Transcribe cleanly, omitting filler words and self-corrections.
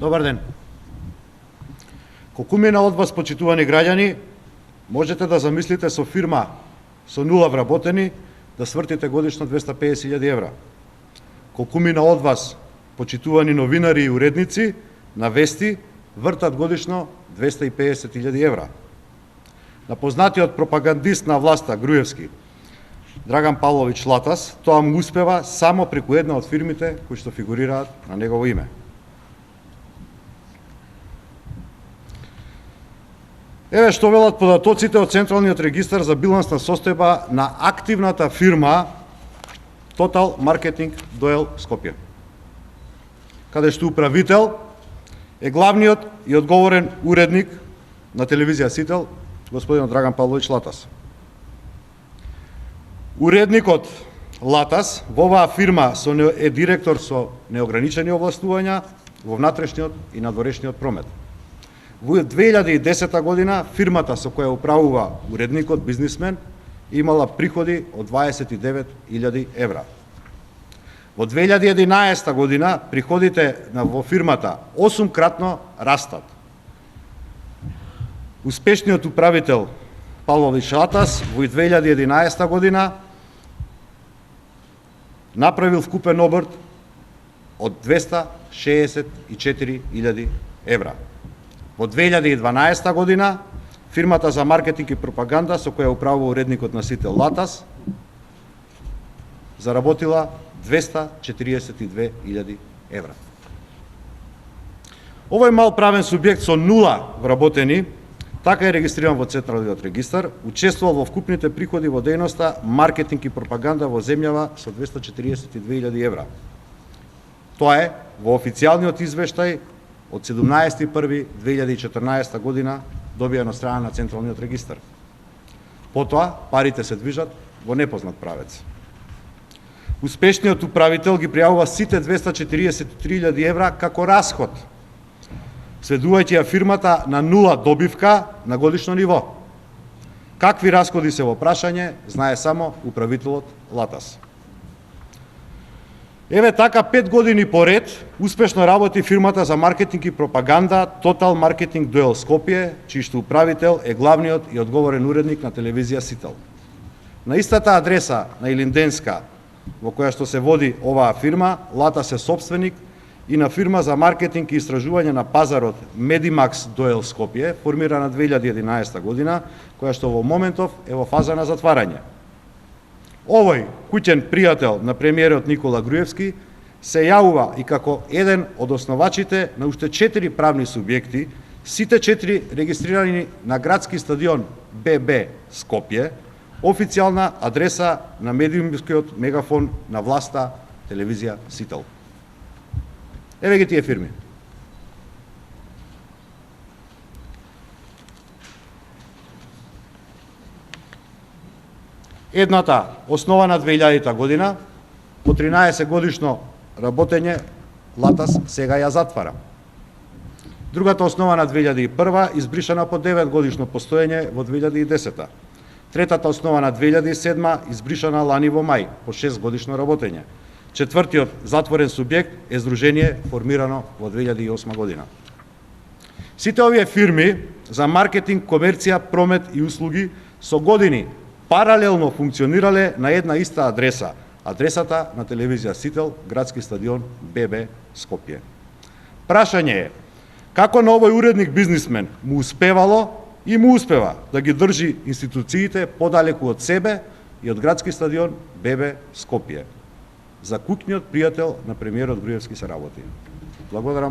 Добар ден. Колку мина од вас, почитувани граѓани, можете да замислите со фирма со 0 вработени да свртите годишно 250.000 евра. Колку мина од вас, почитувани новинари и уредници на вести, вртат годишно 250.000 евра. На познатиот пропагандист на власта Груевски, Драган Павлович Латас, тоа му успева само преку една од фирмите кои што фигурираат на негово име. Еве што велат податоците од Централниот регистар за билансна состојба на активната фирма Total Marketing Doel Скопје, каде што управител е главниот и одговорен уредник на телевизија Сител, господин Драган Павлович Латас. Уредникот Латас во оваа фирма е директор со неограничени овластувања во внатрешниот и надворешниот промет. Во 2010 година фирмата со која управува уредникот бизнисмен имала приходи од 29.000 евра. Во 2011 година приходите во фирмата 8-кратно растат. Успешниот управител Павлович Латас во 2011 година направил вкупен обрт од 264.000 евра. Во 2012 година фирмата за маркетинг и пропаганда со која управува уредникот на Сител Латас заработила 242.000 евра. Овој мал правен субјект со 0 вработени така е регистриран во Централниот регистар, учествувал во вкупните приходи во дејноста маркетинг и пропаганда во земјава со 242.000 евра. Тоа е во официјалниот извештај од 17.1.2014 година добиен од страна на Централниот регистар. Потоа парите се движат во непознат правец. Успешниот управител ги пријавува сите 243.000 евра како расход, сведувајќи ја фирмата на 0 добивка на годишно ниво. Какви расходи се во прашање, знае само управителот Латас. Еве така 5 години поред успешно работи фирмата за маркетинг и пропаганда Total Marketing Doel Скопје, чиј што управител е главниот и одговорен уредник на телевизија Сител. На истата адреса на Илинденска, во која што се води оваа фирма, Латас е собственик и на фирма за маркетинг и истражување на пазарот Medimax Doel Скопје, формирана 2011 година, која што во моментов е во фаза на затварање. Овој куќен пријател на премиерот Никола Груевски се јавува и како еден од основачите на уште 4 правни субјекти, сите 4 регистрирани на градски стадион ББ Скопје, официјална адреса на медиумскиот мегафон на власта телевизија Сител. Еве ги тие фирми. Едната основана 2000 година, по 13 годишно работење Латас сега ја затвара. Другата основана 2001, избришана по 9 годишно постоење во 2010. Третата основана 2007, избришана лани во мај, по 6 годишно работење. Четвртиот затворен субјект е здружение формирано во 2008 година. Сите овие фирми за маркетинг, комерција, промет и услуги со години паралелно функционирале на една иста адреса, адресата на телевизија Сител, градски стадион ББ Скопје. Прашање е, како на овој уредник бизнисмен му успевало и му успева да ги држи институциите подалеку од себе и од градски стадион ББ Скопје? За куќниот пријател на премиерот Груевски се работи. Благодарам.